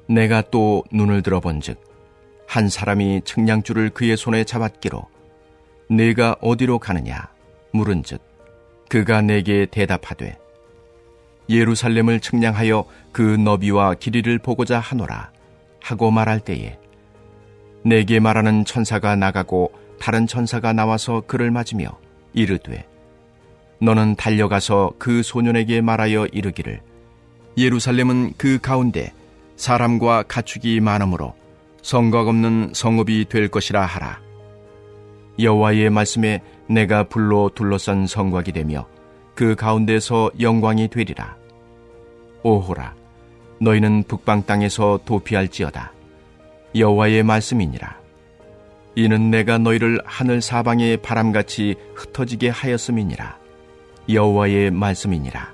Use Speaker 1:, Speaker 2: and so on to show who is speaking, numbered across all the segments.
Speaker 1: 내가 또 눈을 들어본즉 한 사람이 측량줄을 그의 손에 잡았기로 네가 어디로 가느냐 물은즉 그가 내게 대답하되 예루살렘을 측량하여 그 너비와 길이를 보고자 하노라 하고 말할 때에 내게 말하는 천사가 나가고 다른 천사가 나와서 그를 맞으며 이르되 너는 달려가서 그 소년에게 말하여 이르기를 예루살렘은 그 가운데 사람과 가축이 많으므로 성곽 없는 성읍이 될 것이라 하라. 여호와의 말씀에 내가 불로 둘러싼 성곽이 되며 그 가운데서 영광이 되리라. 오호라, 너희는 북방 땅에서 도피할지어다. 여호와의 말씀이니라. 이는 내가 너희를 하늘 사방의 바람같이 흩어지게 하였음이니라. 여호와의 말씀이니라.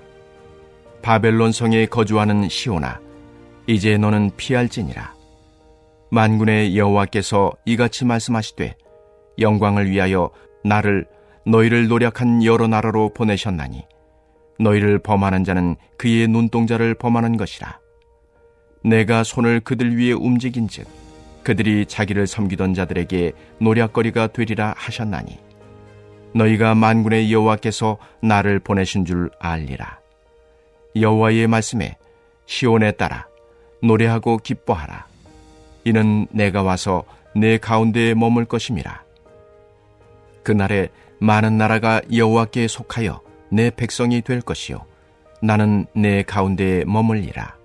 Speaker 1: 바벨론 성에 거주하는 시온아, 이제 너는 피할지니라. 만군의 여호와께서 이같이 말씀하시되 영광을 위하여 나를 너희를 노력한 여러 나라로 보내셨나니 너희를 범하는 자는 그의 눈동자를 범하는 것이라. 내가 손을 그들 위에 움직인즉 그들이 자기를 섬기던 자들에게 노략거리가 되리라 하셨나니 너희가 만군의 여호와께서 나를 보내신 줄 알리라. 여호와의 말씀에 시온에 따라 노래하고 기뻐하라. 이는 내가 와서 내 가운데에 머물 것임이라. 그날에 많은 나라가 여호와께 속하여 내 백성이 될 것이요 나는 내 가운데에 머물리라.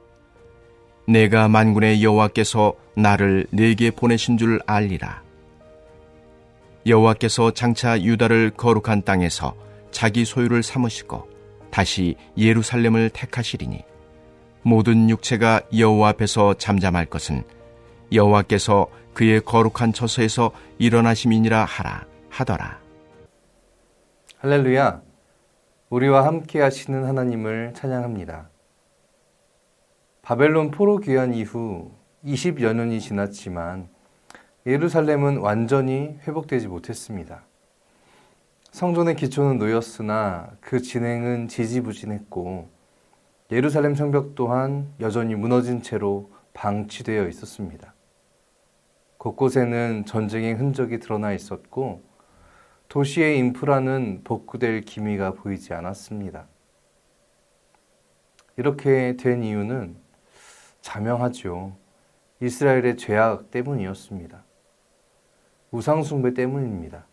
Speaker 1: 내가 만군의 여호와께서 나를 네게 보내신 줄 알리라. 여호와께서 장차 유다를 거룩한 땅에서 자기 소유를 삼으시고 다시 예루살렘을 택하시리니 모든 육체가 여호와 앞에서 잠잠할 것은 여호와께서 그의 거룩한 처소에서 일어나심이니라 하라 하더라.
Speaker 2: 할렐루야! 우리와 함께 하시는 하나님을 찬양합니다. 바벨론 포로 귀환 이후 20여 년이 지났지만 예루살렘은 완전히 회복되지 못했습니다. 성전의 기초는 놓였으나 그 진행은 지지부진했고 예루살렘 성벽 또한 여전히 무너진 채로 방치되어 있었습니다. 곳곳에는 전쟁의 흔적이 드러나 있었고 도시의 인프라는 복구될 기미가 보이지 않았습니다. 이렇게 된 이유는 자명하죠. 이스라엘의 죄악 때문이었습니다. 우상숭배 때문입니다.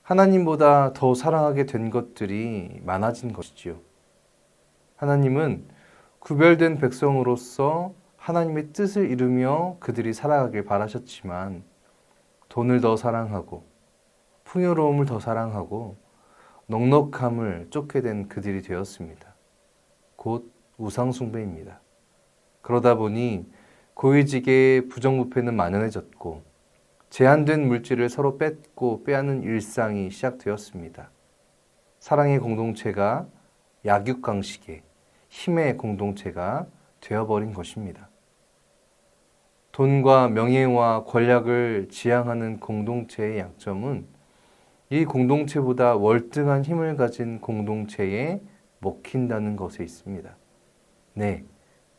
Speaker 2: 하나님보다 더 사랑하게 된 것들이 많아진 것이지요. 하나님은 구별된 백성으로서 하나님의 뜻을 이루며 그들이 살아가길 바라셨지만 돈을 더 사랑하고 풍요로움을 더 사랑하고 넉넉함을 쫓게 된 그들이 되었습니다. 곧 우상숭배입니다. 그러다 보니 고위직의 부정부패는 만연해졌고 제한된 물질을 서로 뺏고 빼앗는 일상이 시작되었습니다. 사랑의 공동체가 약육강식의 힘의 공동체가 되어버린 것입니다. 돈과 명예와 권력을 지향하는 공동체의 약점은 이 공동체보다 월등한 힘을 가진 공동체에 먹힌다는 것에 있습니다. 네,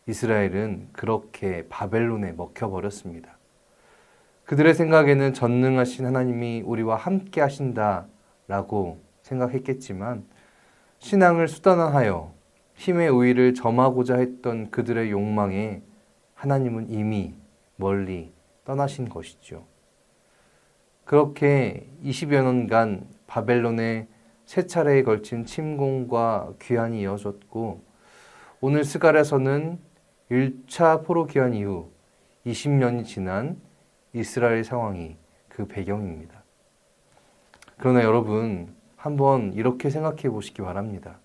Speaker 2: 이스라엘은 그렇게 바벨론에 먹혀버렸습니다. 그들의 생각에는 전능하신 하나님이 우리와 함께 하신다라고 생각했겠지만 신앙을 수단화하여 힘의 우위를 점하고자 했던 그들의 욕망에 하나님은 이미 멀리 떠나신 것이죠. 그렇게 20여 년간 바벨론의 세 차례에 걸친 침공과 귀환이 이어졌고 오늘 스갈에서는 1차 포로 귀환 이후 20년이 지난 이스라엘 상황이 그 배경입니다. 그러나 여러분 한번 이렇게 생각해 보시기 바랍니다.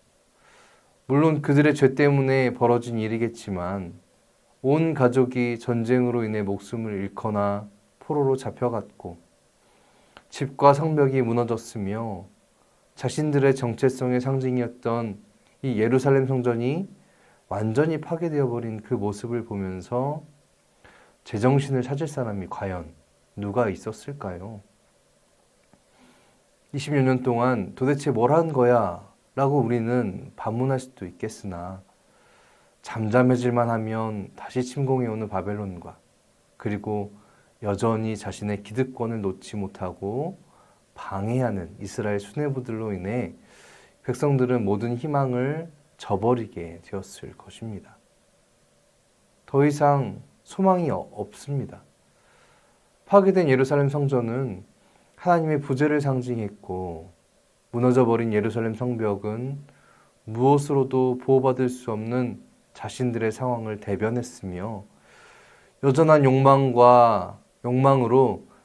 Speaker 2: 물론 그들의 죄 때문에 벌어진 일이겠지만 온 가족이 전쟁으로 인해 목숨을 잃거나 포로로 잡혀갔고 집과 성벽이 무너졌으며 자신들의 정체성의 상징이었던 이 예루살렘 성전이 완전히 파괴되어 버린 그 모습을 보면서 제정신을 찾을 사람이 과연 누가 있었을까요? 20여 년 동안 도대체 뭘 한 거야? 라고 우리는 반문할 수도 있겠으나 잠잠해질만 하면 다시 침공해오는 바벨론과 그리고 여전히 자신의 기득권을 놓지 못하고 방해하는 이스라엘 수뇌부들로 인해 백성들은 모든 희망을 저버리게 되었을 것입니다. 더 이상 소망이 없습니다. 파괴된 예루살렘 성전은 하나님의 부재를 상징했고 무너져버린 예루살렘 성벽은 무엇으로도 보호받을 수 없는 자신들의 상황을 대변했으며 여전한 욕망으로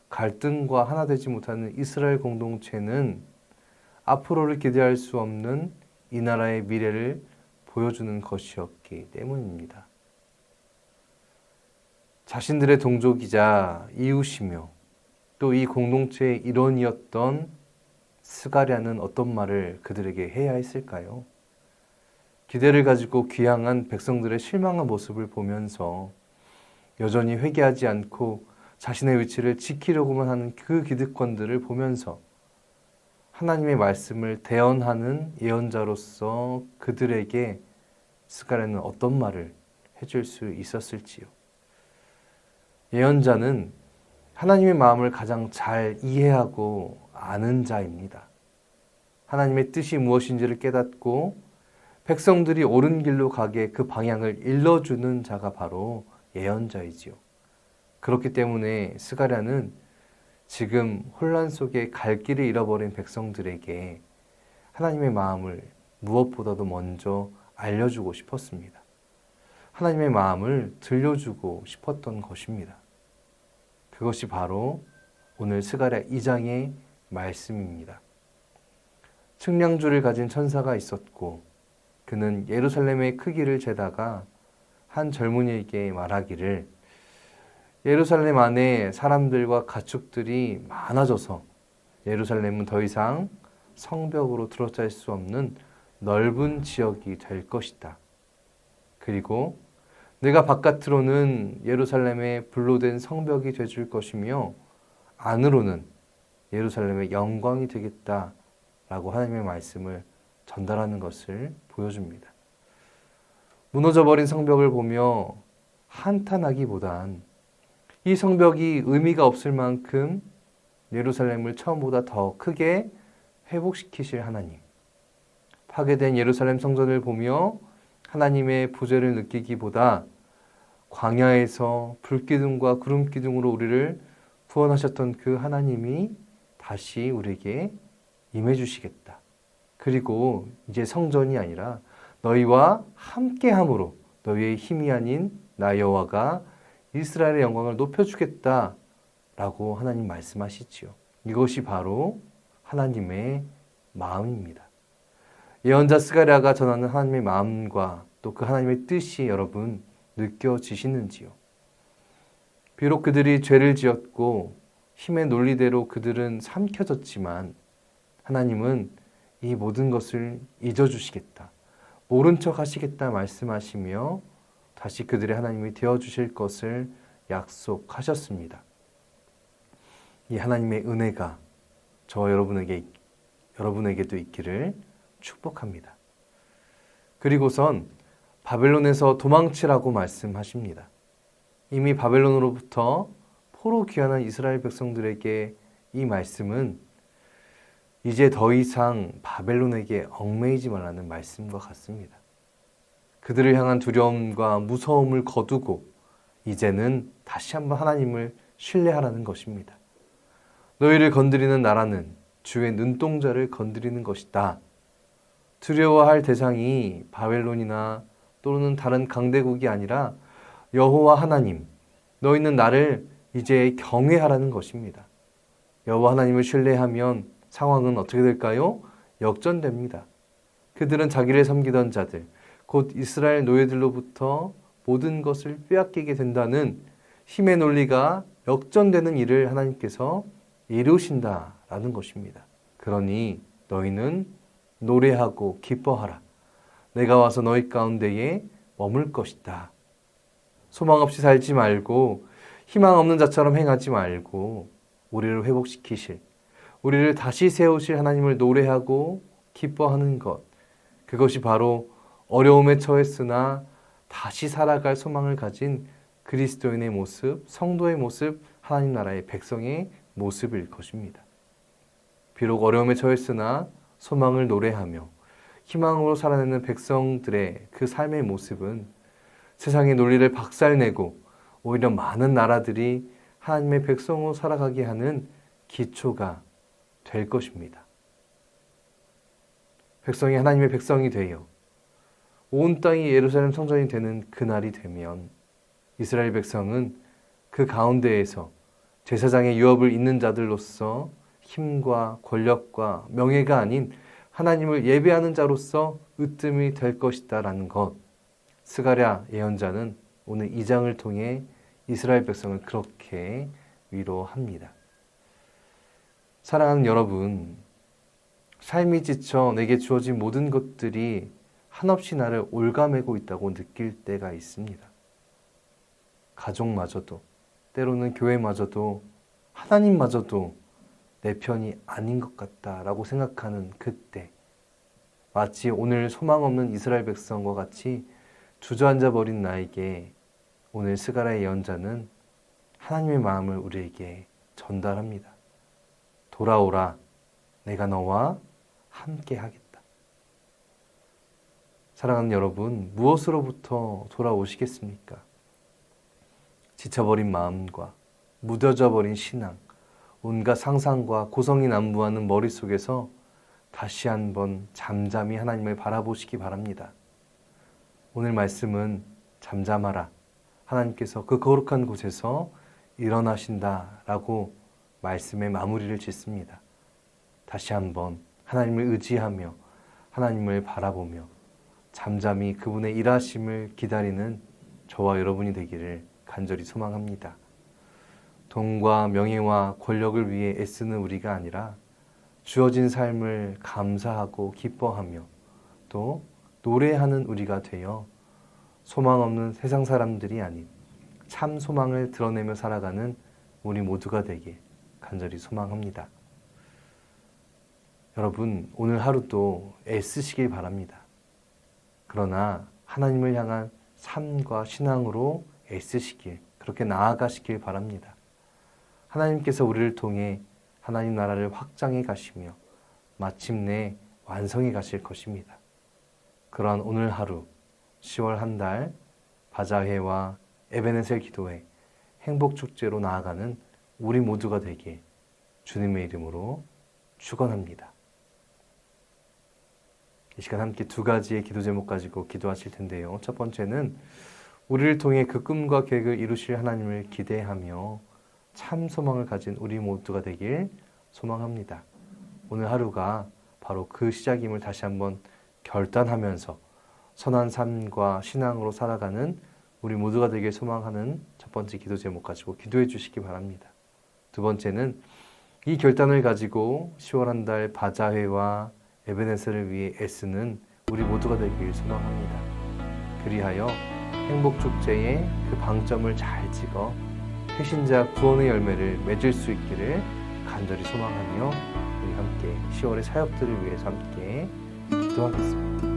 Speaker 2: 갈등과 하나 되지 못하는 이스라엘 공동체는 앞으로를 기대할 수 없는 이 나라의 미래를 보여주는 것이었기 때문입니다. 자신들의 동족이자 이웃이며 또 이 공동체의 일원이었던 스가랴는 어떤 말을 그들에게 해야 했을까요? 기대를 가지고 귀향한 백성들의 실망한 모습을 보면서 여전히 회개하지 않고 자신의 위치를 지키려고만 하는 그 기득권들을 보면서 하나님의 말씀을 대언하는 예언자로서 그들에게 스가랴는 어떤 말을 해줄 수 있었을지요. 예언자는 하나님의 마음을 가장 잘 이해하고 아는 자입니다. 하나님의 뜻이 무엇인지를 깨닫고 백성들이 옳은 길로 가게 그 방향을 일러주는 자가 바로 예언자이지요. 그렇기 때문에 스가랴는 지금 혼란 속에 갈 길을 잃어버린 백성들에게 하나님의 마음을 무엇보다도 먼저 알려주고 싶었습니다. 하나님의 마음을 들려주고 싶었던 것입니다. 그것이 바로 오늘 스가랴 2장의 말씀입니다. 측량줄을 가진 천사가 있었고 그는 예루살렘의 크기를 재다가 한 젊은이에게 말하기를 예루살렘 안에 사람들과 가축들이 많아져서 예루살렘은 더 이상 성벽으로 둘러싸일 수 없는 넓은 지역이 될 것이다. 그리고 내가 바깥으로는 예루살렘의 불로 된 성벽이 되줄 것이며 안으로는 예루살렘의 영광이 되겠다 라고 하나님의 말씀을 전달하는 것을 보여줍니다. 무너져버린 성벽을 보며 한탄하기보단 이 성벽이 의미가 없을 만큼 예루살렘을 처음보다 더 크게 회복시키실 하나님, 파괴된 예루살렘 성전을 보며 하나님의 부재를 느끼기보다 광야에서 불기둥과 구름기둥으로 우리를 구원하셨던 그 하나님이 다시 우리에게 임해 주시겠다. 그리고 이제 성전이 아니라 너희와 함께함으로 너희의 힘이 아닌 나 여호와가 이스라엘의 영광을 높여주겠다 라고 하나님 말씀하시지요. 이것이 바로 하나님의 마음입니다. 예언자 스가랴가 전하는 하나님의 마음과 또 그 하나님의 뜻이 여러분 느껴지시는지요? 비록 그들이 죄를 지었고 힘의 논리대로 그들은 삼켜졌지만 하나님은 이 모든 것을 잊어주시겠다, 모른 척 하시겠다 말씀하시며 다시 그들의 하나님이 되어주실 것을 약속하셨습니다. 이 하나님의 은혜가 저와 여러분에게도 있기를 축복합니다. 그리고선 바벨론에서 도망치라고 말씀하십니다. 이미 바벨론으로부터 포로 귀환한 이스라엘 백성들에게 이 말씀은 이제 더 이상 바벨론에게 얽매이지 말라는 말씀과 같습니다. 그들을 향한 두려움과 무서움을 거두고 이제는 다시 한번 하나님을 신뢰하라는 것입니다. 너희를 건드리는 나라는 주의 눈동자를 건드리는 것이다. 두려워할 대상이 바벨론이나 또는 다른 강대국이 아니라 여호와 하나님, 너희는 나를 이제 경외하라는 것입니다. 여호와 하나님을 신뢰하면 상황은 어떻게 될까요? 역전됩니다. 그들은 자기를 섬기던 자들, 곧 이스라엘 노예들로부터 모든 것을 빼앗기게 된다는 힘의 논리가 역전되는 일을 하나님께서 이루신다라는 것입니다. 그러니 너희는 노래하고 기뻐하라. 내가 와서 너희 가운데에 머물 것이다. 소망 없이 살지 말고 희망 없는 자처럼 행하지 말고 우리를 회복시키실, 우리를 다시 세우실 하나님을 노래하고 기뻐하는 것, 그것이 바로 어려움에 처했으나 다시 살아갈 소망을 가진 그리스도인의 모습, 성도의 모습, 하나님 나라의 백성의 모습일 것입니다. 비록 어려움에 처했으나 소망을 노래하며 희망으로 살아내는 백성들의 그 삶의 모습은 세상의 논리를 박살내고 오히려 많은 나라들이 하나님의 백성으로 살아가게 하는 기초가 될 것입니다. 백성이 하나님의 백성이 되어 온 땅이 예루살렘 성전이 되는 그날이 되면 이스라엘 백성은 그 가운데에서 제사장의 유업을 잇는 자들로서 힘과 권력과 명예가 아닌 하나님을 예배하는 자로서 으뜸이 될 것이다 라는 것, 스가랴 예언자는 오늘 2장을 통해 이스라엘 백성을 그렇게 위로합니다. 사랑하는 여러분, 삶이 지쳐 내게 주어진 모든 것들이 한없이 나를 올가매고 있다고 느낄 때가 있습니다. 가족마저도, 때로는 교회마저도, 하나님마저도 내 편이 아닌 것 같다라고 생각하는 그때, 마치 오늘 소망 없는 이스라엘 백성과 같이 주저앉아 버린 나에게 오늘 스가랴 예언자는 하나님의 마음을 우리에게 전달합니다. 돌아오라, 내가 너와 함께 하겠다. 사랑하는 여러분, 무엇으로부터 돌아오시겠습니까? 지쳐버린 마음과 무뎌져 버린 신앙, 온갖 상상과 고성이 난무하는 머릿속에서 다시 한번 잠잠히 하나님을 바라보시기 바랍니다. 오늘 말씀은 잠잠하라. 하나님께서 그 거룩한 곳에서 일어나신다라고 말씀의 마무리를 짓습니다. 다시 한번 하나님을 의지하며 하나님을 바라보며 잠잠히 그분의 일하심을 기다리는 저와 여러분이 되기를 간절히 소망합니다. 돈과 명예와 권력을 위해 애쓰는 우리가 아니라 주어진 삶을 감사하고 기뻐하며 또 노래하는 우리가 되어 소망 없는 세상 사람들이 아닌 참 소망을 드러내며 살아가는 우리 모두가 되길 간절히 소망합니다. 여러분, 오늘 하루도 애쓰시길 바랍니다. 그러나 하나님을 향한 삶과 신앙으로 애쓰시길, 그렇게 나아가시길 바랍니다. 하나님께서 우리를 통해 하나님 나라를 확장해 가시며 마침내 완성해 가실 것입니다. 그러한 오늘 하루 10월 한 달 바자회와 에베네셀 기도회 행복축제로 나아가는 우리 모두가 되길 주님의 이름으로 축원합니다. 이 시간 함께 두 가지의 기도 제목 가지고 기도하실 텐데요. 첫 번째는 우리를 통해 그 꿈과 계획을 이루실 하나님을 기대하며 참 소망을 가진 우리 모두가 되길 소망합니다. 오늘 하루가 바로 그 시작임을 다시 한번 결단하면서 선한 삶과 신앙으로 살아가는 우리 모두가 되길 소망하는 첫 번째 기도 제목 가지고 기도해 주시기 바랍니다. 두 번째는 이 결단을 가지고 10월 한 달 바자회와 에베네셀을 위해 애쓰는 우리 모두가 되길 소망합니다. 그리하여 행복축제의 그 방점을 잘 찍어 회신자 구원의 열매를 맺을 수 있기를 간절히 소망하며 우리 함께 10월의 사역들을 위해서 함께 기도하겠습니다.